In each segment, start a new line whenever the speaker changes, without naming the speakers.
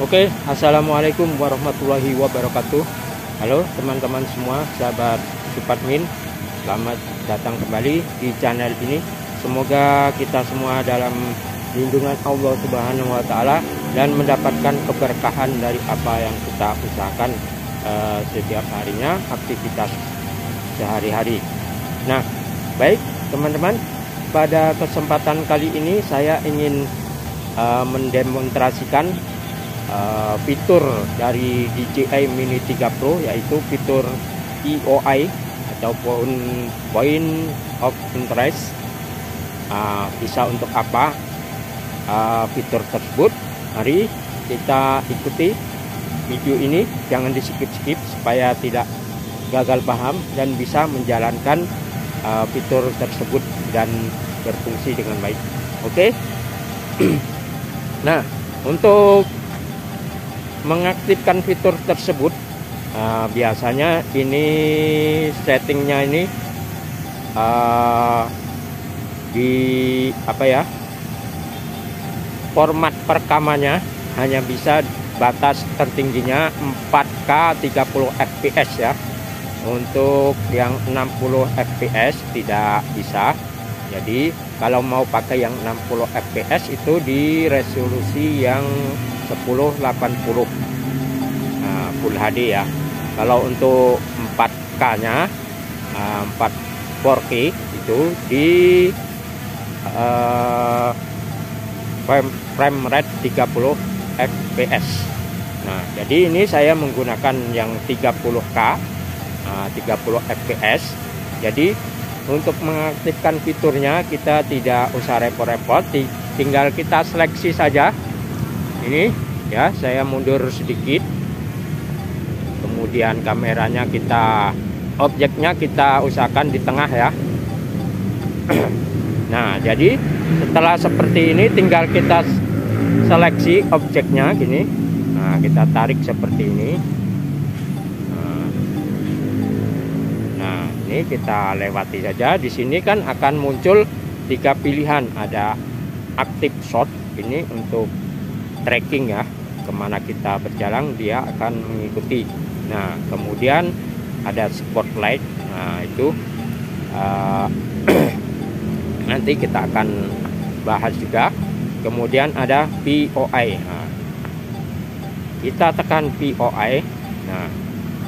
Oke, assalamualaikum warahmatullahi wabarakatuh. Halo teman-teman semua, sahabat Supatmin, selamat datang kembali di channel ini. Semoga kita semua dalam lindungan Allah Subhanahu wa Ta'ala dan mendapatkan keberkahan dari apa yang kita usahakan setiap harinya, aktivitas sehari-hari. Nah, baik teman-teman, pada kesempatan kali ini saya ingin mendemonstrasikan fitur dari DJI Mini 3 Pro, yaitu fitur POI ataupun Point of Interest. Bisa untuk apa fitur tersebut? Mari kita ikuti video ini, jangan di skip-skip supaya tidak gagal paham dan bisa menjalankan fitur tersebut dan berfungsi dengan baik. Oke. Nah, untuk mengaktifkan fitur tersebut, biasanya ini settingnya ini di format perekamannya hanya bisa batas tertingginya 4K 30 fps ya. Untuk yang 60 fps tidak bisa. Jadi kalau mau pakai yang 60 fps itu di resolusi yang 1080 Full HD ya. Kalau untuk 4K nya 4K itu di frame rate 30 fps. Nah, jadi ini saya menggunakan yang 30K 30 fps. Jadi untuk mengaktifkan fiturnya kita tidak usah repot-repot, tinggal kita seleksi saja. Ini ya, saya mundur sedikit, kemudian kameranya objeknya kita usahakan di tengah ya. Nah, jadi setelah seperti ini tinggal kita seleksi objeknya gini. Nah, kita tarik seperti ini. Nah, ini kita lewati saja. Di sini kan akan muncul 3 pilihan, ada active shot, ini untuk tracking ya, kemana kita berjalan dia akan mengikuti. Nah, kemudian ada spotlight. Nah, itu nanti kita akan bahas juga. Kemudian ada POI. Nah, kita tekan POI. Nah,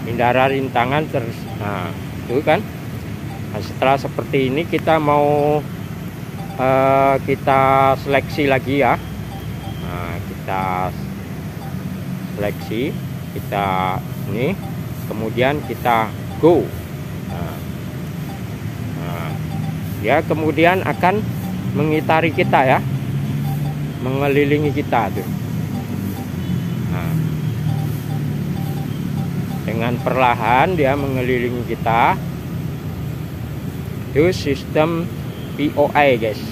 hindari rintangan terus. Nah, itu kan. Nah, setelah seperti ini kita mau kita seleksi lagi ya. Nah, kita seleksi, kita ini, kemudian kita go. Nah, ya, kemudian akan mengitari kita ya, mengelilingi kita tuh. Nah, dengan perlahan dia mengelilingi kita. Itu sistem POI guys.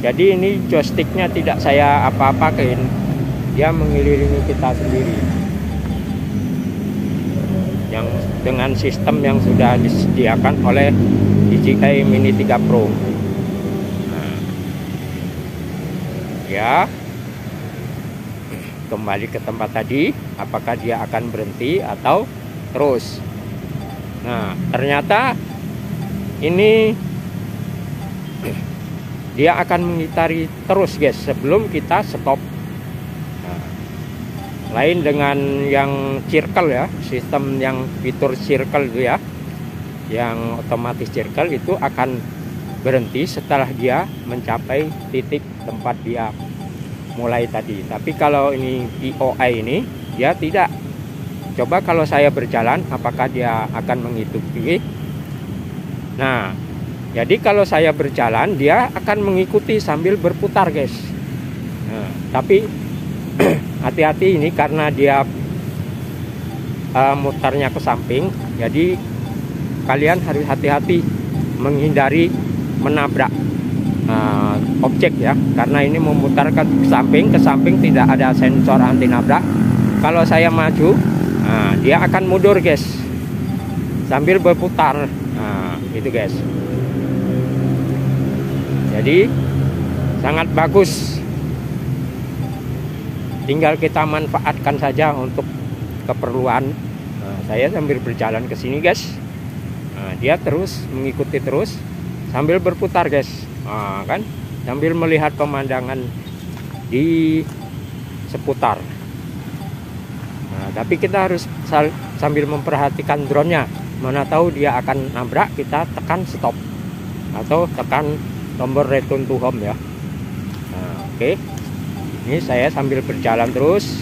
Jadi ini joysticknya tidak saya apa-apain, dia mengelilingi kita sendiri. Yang dengan sistem yang sudah disediakan oleh DJI Mini 3 Pro. Nah, ya, kembali ke tempat tadi, apakah dia akan berhenti atau terus. Nah, ternyata ini dia akan mengitari terus guys sebelum kita stop. Nah, lain dengan yang circle ya, sistem yang fitur circle itu ya, yang otomatis circle itu akan berhenti setelah dia mencapai titik tempat dia mulai tadi. Tapi kalau ini POI ini dia tidak. Coba kalau saya berjalan, apakah dia akan mengikuti? Nah, jadi kalau saya berjalan dia akan mengikuti sambil berputar guys. Nah, tapi hati-hati ini karena dia mutarnya ke samping, jadi kalian harus hati-hati menghindari menabrak objek ya, karena ini memutar ke samping tidak ada sensor anti nabrak. Kalau saya maju, nah, dia akan mundur guys sambil berputar. Nah, itu guys. Jadi sangat bagus tinggal kita manfaatkan saja untuk keperluan. Nah, saya sambil berjalan ke sini guys. Nah, dia terus mengikuti terus sambil berputar guys. Nah, kan sambil melihat pemandangan di seputar. Nah, tapi kita harus sambil memperhatikan drone-nya. Mana tahu dia akan nabrak, kita tekan stop atau tekan tombol return to home ya. Nah, oke. Ini saya sambil berjalan terus.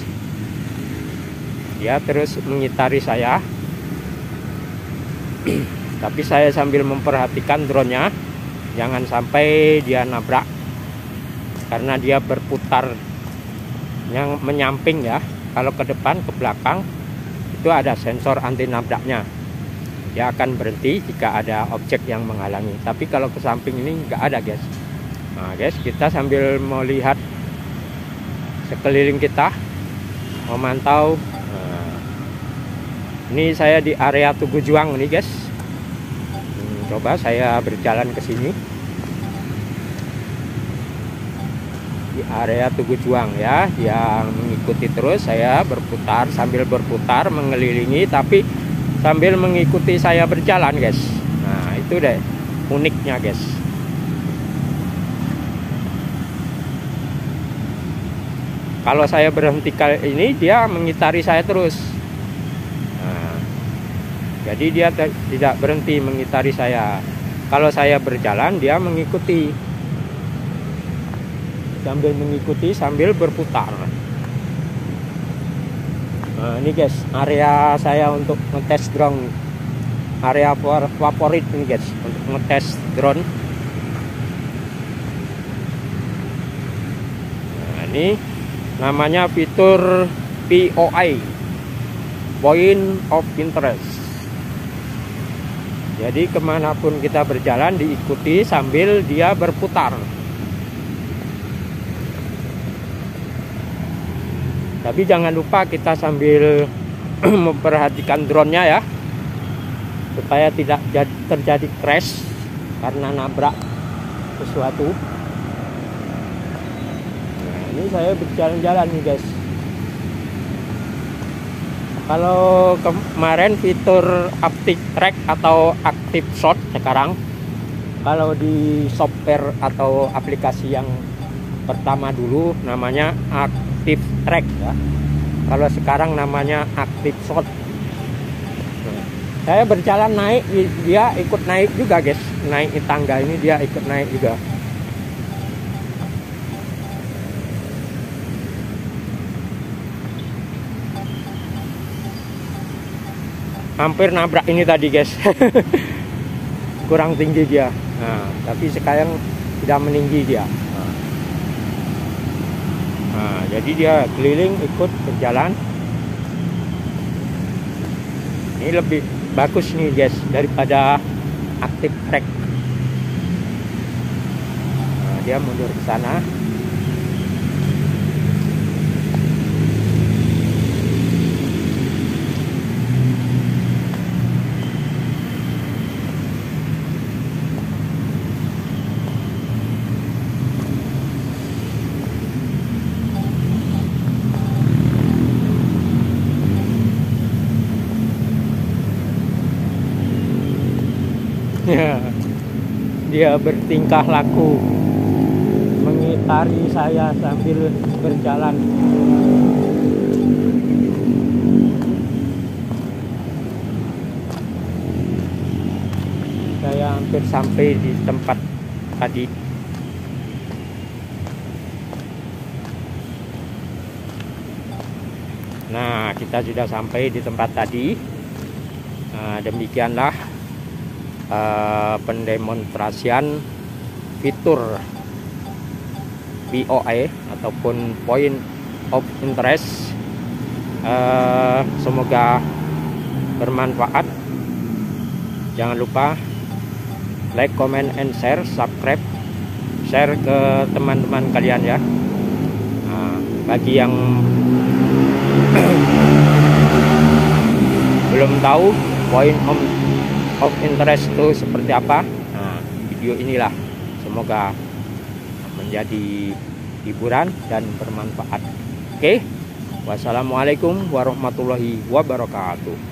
Dia terus mengitari saya. Tapi saya sambil memperhatikan drone-nya, jangan sampai dia nabrak, karena dia berputar yang menyamping ya. Kalau ke depan, ke belakang itu ada sensor anti nabraknya. Dia akan berhenti jika ada objek yang menghalangi. Tapi kalau ke samping ini nggak ada guys. Nah guys, kita sambil melihat sekeliling kita, memantau. Nah, ini saya di area Tugu Juang nih guys. Coba saya berjalan ke sini. Di area Tugu Juang ya, yang mengikuti terus. Saya berputar, sambil berputar mengelilingi, tapi sambil mengikuti saya berjalan guys. Nah itu deh uniknya guys. Kalau saya berhenti kali ini, dia mengitari saya terus. Nah, jadi dia tidak berhenti mengitari saya. Kalau saya berjalan, dia mengikuti, sambil mengikuti sambil berputar. Nah, ini guys, area saya untuk ngetes drone, area favorit ini guys untuk ngetes drone. Nah, ini namanya fitur POI, Point of Interest. Jadi kemanapun kita berjalan diikuti sambil dia berputar. Tapi jangan lupa kita sambil memperhatikan drone-nya ya, supaya tidak terjadi crash karena nabrak sesuatu. Nah, ini saya berjalan-jalan nih guys. Kalau kemarin fitur Active Track atau Active Shot, sekarang kalau di software atau aplikasi yang pertama dulu namanya Active Track ya. Kalau sekarang namanya Active Shot. Saya berjalan naik, dia ikut naik juga guys. Naik di tangga ini dia ikut naik juga. Hampir nabrak ini tadi guys. Kurang tinggi dia. Nah, tapi sekarang sudah meninggi dia. Nah, jadi dia keliling ikut berjalan. Ini lebih bagus nih guys daripada Active Track. Nah, dia mundur ke sana. Dia bertingkah laku mengitari saya sambil berjalan. Saya hampir sampai di tempat tadi. Nah, kita sudah sampai di tempat tadi. Nah, demikianlah pendemonstrasian fitur POI ataupun Point of Interest. Semoga bermanfaat. Jangan lupa like, comment, and share, subscribe, share ke teman-teman kalian ya. Nah, bagi yang belum tahu Point of Interest itu seperti apa, nah video inilah semoga menjadi hiburan dan bermanfaat. Oke. Wassalamualaikum warahmatullahi wabarakatuh.